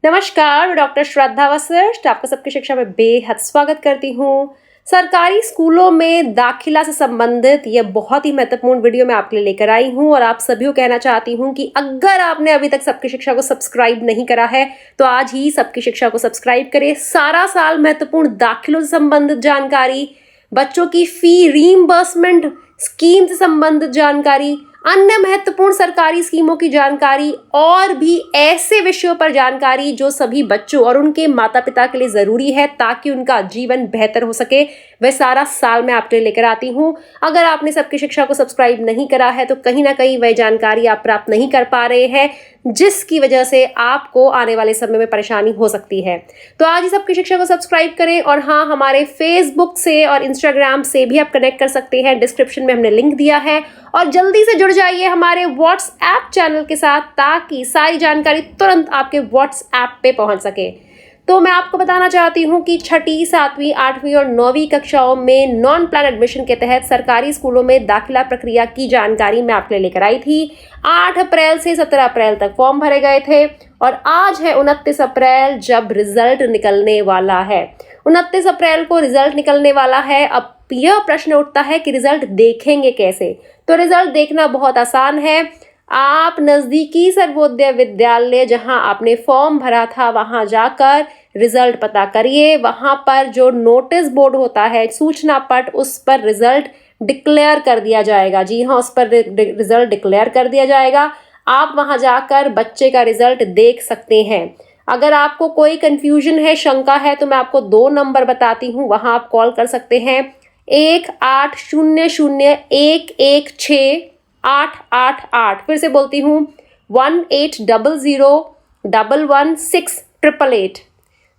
नमस्कार, मैं डॉक्टर श्रद्धा वशिष्ठ आपका सबकी शिक्षा में बेहद स्वागत करती हूँ। सरकारी स्कूलों में दाखिला से संबंधित यह बहुत ही महत्वपूर्ण वीडियो मैं आपके लिए लेकर आई हूँ और आप सभी को कहना चाहती हूँ कि अगर आपने अभी तक सबकी शिक्षा को सब्सक्राइब नहीं करा है तो आज ही सबकी शिक्षा को सब्सक्राइब करें। सारा साल महत्वपूर्ण दाखिलों से संबंधित जानकारी, बच्चों की फी रीइंबर्समेंट स्कीम से संबंधित जानकारी, अन्य महत्वपूर्ण सरकारी स्कीमों की जानकारी और भी ऐसे विषयों पर जानकारी जो सभी बच्चों और उनके माता पिता के लिए ज़रूरी है ताकि उनका जीवन बेहतर हो सके, वह सारा साल मैं आपके लिए लेकर आती हूँ। अगर आपने सबकी शिक्षा को सब्सक्राइब नहीं करा है तो कहीं ना कहीं वह जानकारी आप प्राप्त नहीं कर पा रहे हैं, जिसकी वजह से आपको आने वाले समय में परेशानी हो सकती है। तो आज ही सबकी शिक्षा को सब्सक्राइब करें और हाँ, हमारे फेसबुक से और इंस्टाग्राम से भी आप कनेक्ट कर सकते हैं। डिस्क्रिप्शन में हमने लिंक दिया है और जल्दी से जुड़ जाइए हमारे व्हाट्सएप चैनल के साथ ताकि सारी जानकारी तुरंत आपके व्हाट्सएप पे पहुंच सके। तो मैं आपको बताना चाहती हूं कि छठी, 7वीं, 8वीं और 9वीं कक्षाओं में नॉन प्लान एडमिशन के तहत सरकारी स्कूलों में दाखिला प्रक्रिया की जानकारी मैं आपके लिए लेकर आई थी। 8 अप्रैल से 17 अप्रैल तक फॉर्म भरे गए थे और आज है 29 अप्रैल जब रिजल्ट निकलने वाला है। 29 अप्रैल को रिजल्ट निकलने वाला है। अब यह प्रश्न उठता है कि रिजल्ट देखेंगे कैसे? तो रिजल्ट देखना बहुत आसान है। आप नज़दीकी सर्वोदय विद्यालय जहां आपने फॉर्म भरा था वहां जाकर रिजल्ट पता करिए। वहां पर जो नोटिस बोर्ड होता है, सूचना पट, उस पर रिजल्ट डिक्लेयर कर दिया जाएगा। जी हाँ, उस पर रिजल्ट डिक्लेयर कर दिया जाएगा। आप वहां जाकर बच्चे का रिजल्ट देख सकते हैं। अगर आपको कोई कंफ्यूजन है, शंका है, तो मैं आपको 2 नंबर बताती हूँ, वहां आप कॉल कर सकते हैं। 1800-116-888। फिर से बोलती हूँ 1800-116-888।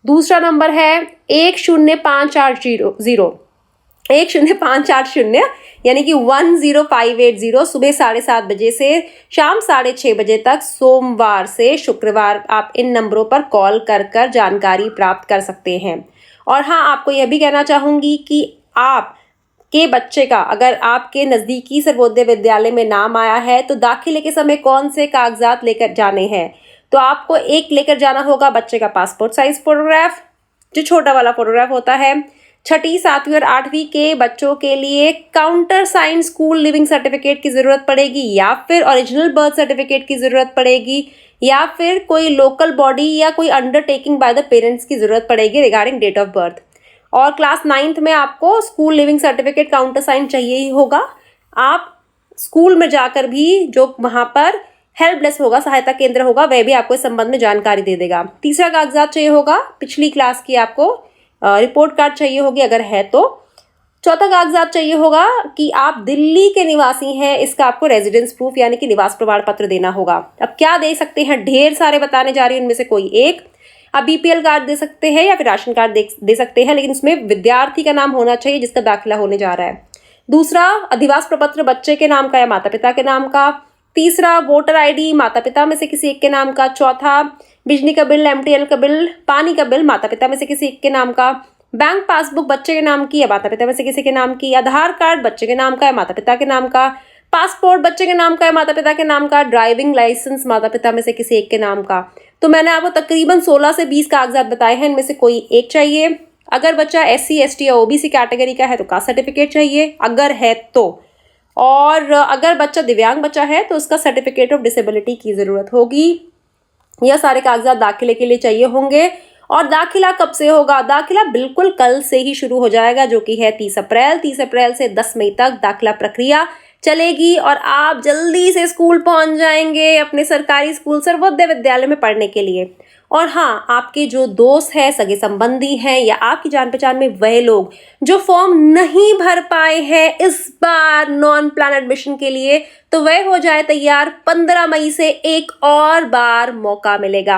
दूसरा नंबर है 10580 यानी कि 10580। सुबह 7:30 बजे से शाम 6:30 बजे तक सोमवार से शुक्रवार आप इन नंबरों पर कॉल कर जानकारी प्राप्त कर सकते हैं। और हाँ, आपको यह भी कहना चाहूँगी कि आप के बच्चे का अगर आपके नज़दीकी सर्वोदय विद्यालय में नाम आया है तो दाखिले के समय कौन से कागजात लेकर जाने हैं। तो आपको एक लेकर जाना होगा बच्चे का पासपोर्ट साइज फोटोग्राफ, जो छोटा वाला फोटोग्राफ होता है। छठी, 7वीं और 8वीं के बच्चों के लिए countersign school leaving certificate की ज़रूरत पड़ेगी या फिर ओरिजिनल बर्थ सर्टिफिकेट की ज़रूरत पड़ेगी या फिर कोई लोकल बॉडी या कोई अंडरटेकिंग बाय द पेरेंट्स की ज़रूरत पड़ेगी रिगार्डिंग डेट ऑफ बर्थ। और क्लास 9th में आपको school leaving certificate countersign चाहिए ही होगा। आप स्कूल में जाकर भी जो वहाँ पर हेल्प डेस्क होगा, सहायता केंद्र होगा, वह भी आपको इस संबंध में जानकारी दे देगा। तीसरा कागजात चाहिए होगा, पिछली क्लास की आपको रिपोर्ट कार्ड चाहिए होगी अगर है तो। चौथा कागजात चाहिए होगा कि आप दिल्ली के निवासी हैं, इसका आपको रेजिडेंस प्रूफ यानी कि निवास प्रमाण पत्र देना होगा। अब क्या दे सकते हैं, ढेर सारे बताने जा रही हूँ, उनमें से कोई एक। आप बीपीएल कार्ड दे सकते हैं या फिर राशन कार्ड दे सकते हैं, लेकिन उसमें विद्यार्थी का नाम होना चाहिए जिसका दाखिला होने जा रहा है। दूसरा, अधिवास प्रपत्र बच्चे के नाम का या माता पिता के नाम का। तीसरा, वोटर आईडी माता पिता में से किसी एक के नाम का। चौथा, बिजली का बिल, एमटीएल का बिल, पानी का बिल माता पिता में से किसी एक के नाम का। बैंक पासबुक बच्चे के नाम की या माता पिता में से किसी के नाम की। आधार कार्ड बच्चे के नाम का या माता पिता के नाम का। पासपोर्ट बच्चे के नाम का या माता पिता के नाम का। ड्राइविंग लाइसेंस माता पिता में से किसी एक के नाम का। तो मैंने आपको तकरीबन 16 से 20 कागजात बताए हैं, इनमें से कोई एक चाहिए। अगर बच्चा SC, ST या OBC कैटेगरी का है तो कास्ट सर्टिफिकेट चाहिए अगर है तो। और अगर बच्चा दिव्यांग बच्चा है तो उसका सर्टिफिकेट ऑफ डिसेबिलिटी की ज़रूरत होगी। यह सारे कागजात दाखिले के लिए चाहिए होंगे। और दाखिला कब से होगा? दाखिला बिल्कुल कल से ही शुरू हो जाएगा, जो कि है 30 अप्रैल। 30 अप्रैल से 10 मई तक दाखिला प्रक्रिया चलेगी और आप जल्दी से स्कूल पहुंच जाएंगे अपने सरकारी स्कूल सर्वोदय विद्यालय में पढ़ने के लिए। और हाँ, आपके जो दोस्त हैं, सगे संबंधी हैं या आपकी जान पहचान में वह लोग जो फॉर्म नहीं भर पाए हैं इस बार नॉन प्लान एडमिशन के लिए, तो वह हो जाए तैयार। 15 मई से एक और बार मौका मिलेगा।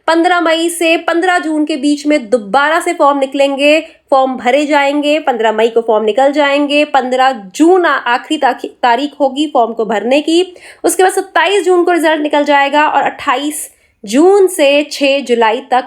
15 मई से 15 जून के बीच में दोबारा से फॉर्म निकलेंगे, फॉर्म भरे जाएंगे। 15 मई को फॉर्म निकल जाएंगे। 15 जून आखिरी तारीख होगी फॉर्म को भरने की। उसके बाद 27 जून को रिजल्ट निकल जाएगा और 28 जून से 6 जुलाई तक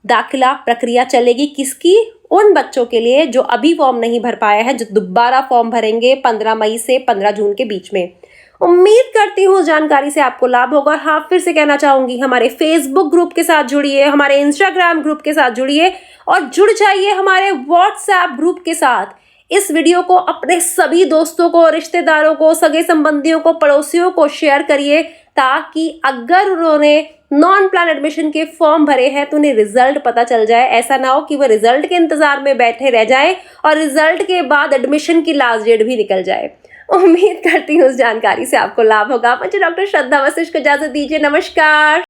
दाखिला प्रक्रिया चलेगी। किसकी? उन बच्चों के लिए जो अभी फॉर्म नहीं भर पाए हैं, जो दोबारा फॉर्म भरेंगे 15 मई से 15 जून के बीच में। उम्मीद करती हूँ जानकारी से आपको लाभ होगा। हाँ, फिर से कहना चाहूंगी, हमारे फेसबुक ग्रुप के साथ जुड़िए, हमारे इंस्टाग्राम ग्रुप के साथ जुड़िए और जुड़ जाइए हमारे व्हाट्सएप ग्रुप के साथ। इस वीडियो को अपने सभी दोस्तों को, रिश्तेदारों को, सगे संबंधियों को, पड़ोसियों को शेयर करिए, ताकि अगर उन्होंने नॉन प्लान एडमिशन के फॉर्म भरे हैं तो उन्हें रिजल्ट पता चल जाए। ऐसा ना हो कि वो रिजल्ट के इंतजार में बैठे रह जाए और रिजल्ट के बाद एडमिशन की लास्ट डेट भी निकल जाए। उम्मीद करती हूँ उस जानकारी से आपको लाभ होगा। मुझे डॉक्टर श्रद्धा वशिष्ठ को इजाजत दीजिए। नमस्कार।